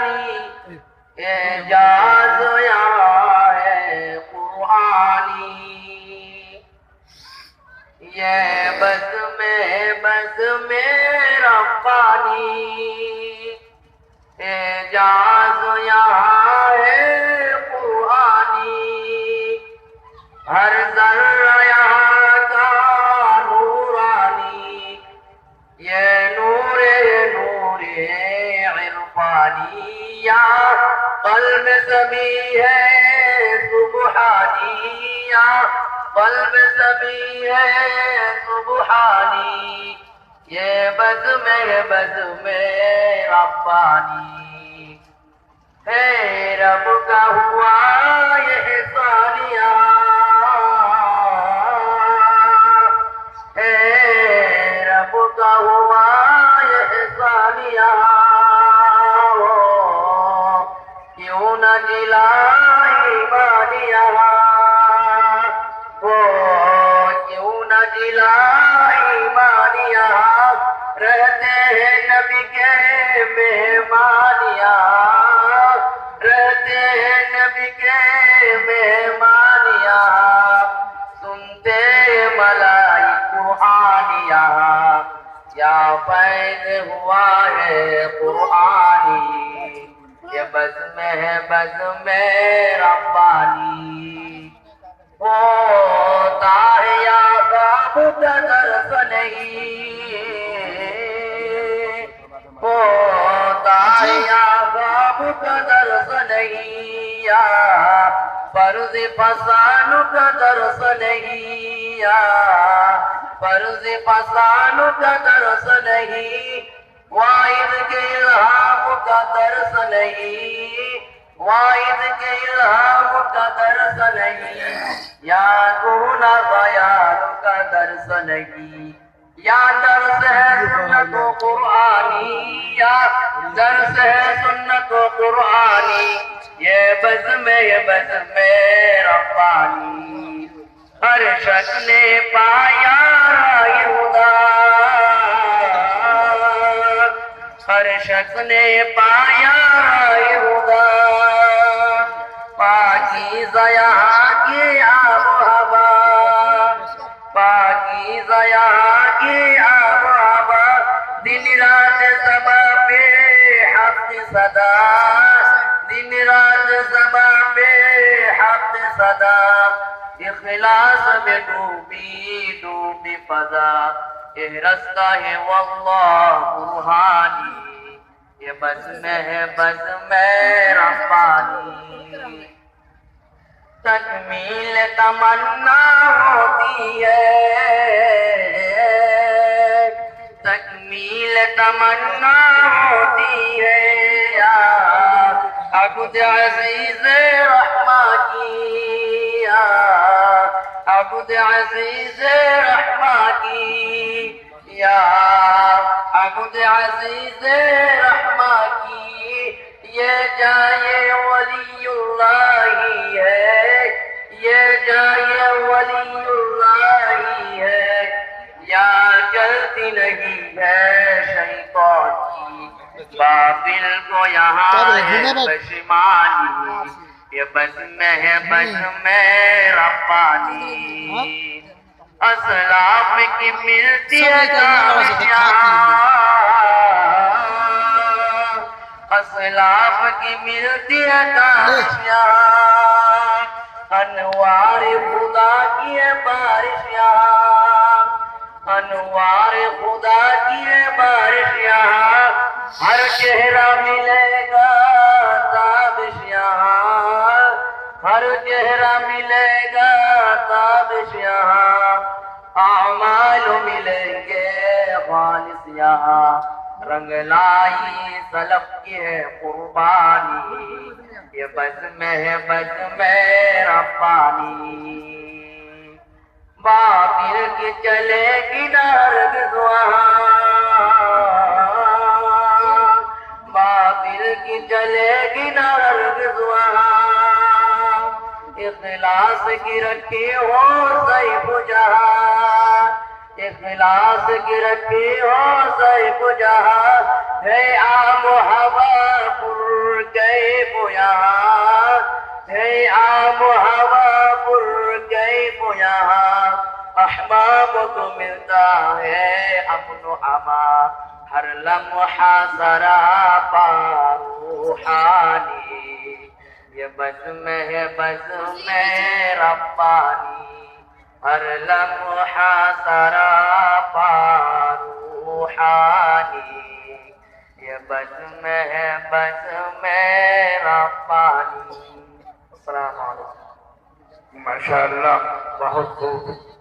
قرآنی اعجاز یہاں ہے قرآنی یہ بزم ربانی اعجاز یہاں ہے قرآنی ہر ذرہ یہاں کا نورانی یہ نور عرفانی یا قلب سبھی ہے سبحانی یا قلب سبھی ہے سبحانی یہ بزم ربانی ہے رب کا ہوا یہ ثانیہ ہے رب کا ہوا یہ ثانیہ کیوں نہ جلائے بانیہ کیوں نہ جلائے بانیہ رہتے ہیں نبی کے مہمانیہ رہتے ہیں نبی کے مہمانیہ سنتے ملائک قرآنیہ یا فیض ہوا ہے قرآنی یہ بزم ربانی ہوتا ہے یا باب کا درس نہیں ہوتا ہے یا باب کا درس نہیں یا فرض فسان کا درس نہیں یا فرض فسان کا درس نہیں واعظ کے الہام کا درس نہیں واعظ کے الہام کا درس نہیں یا گنہ بیان کا درس نہیں یا درس ہے سنت و قرآنی یا درس ہے سنت و قرآنی یہ بزم ربانی ہر شخص نے پایا رائے خدا ہر شخص نے پایا رائے خدا پاکیزہ یہاں کی آب و ہوا پاکیزہ یہاں کی آب و ہوا دن رات سبا پہ حق صدا دن رات سبا پہ حق صدا اخلاص میں ڈوبی فضا یہ رستہ ہے واللہ برہانی یہ بزم ربانی تکمیل تمنا ہوتی ہے تکمیل تمنا ہوتی ہے یا عبد عزیز رحمہ کی یا عبد عزیز رحمہ کی یا عبد عزیز رحمہ کی یہ جائے ولی اللہ ہے یہ جائے ولی اللہ ہے یا چلتی نہیں ہے شیطان کی باطل کو یہاں ہے پشیمانی یہ بزم ربانی اسلاف کی ملتی ہے کامیاں اسلاف کی ملتی ہے کامیاں انوار خدا کی ہے بارشیاں انوار خدا کی ہے بارشیاں ہر چہرہ ملے گا تابشیاں ہر چہرہ ملے گا تابشیاں اعمال ملیں گے خالص یہاں رنگ لائی سلف کی ہے قربانی یہ بزم ربانی باطل کی چلے گی نہ ہرگز وہاں باطل کی چلے گی نہ ہرگز وہاں اخلاص کی رکھی ہو سیف جہاں اخلاص کی رکھی ہو سیف جہاں ہے عام و ہوا پر احباب کو ملتا ہے امن و امان، ہر لمحہ سراپا روحانی، یہ بزم ہے بزم ربانی، ہر لمحہ سراپا روحانی، یہ بزم ہے بزم ربانی۔ السلام علیکم۔ ماشاءاللہ، بہت خوب۔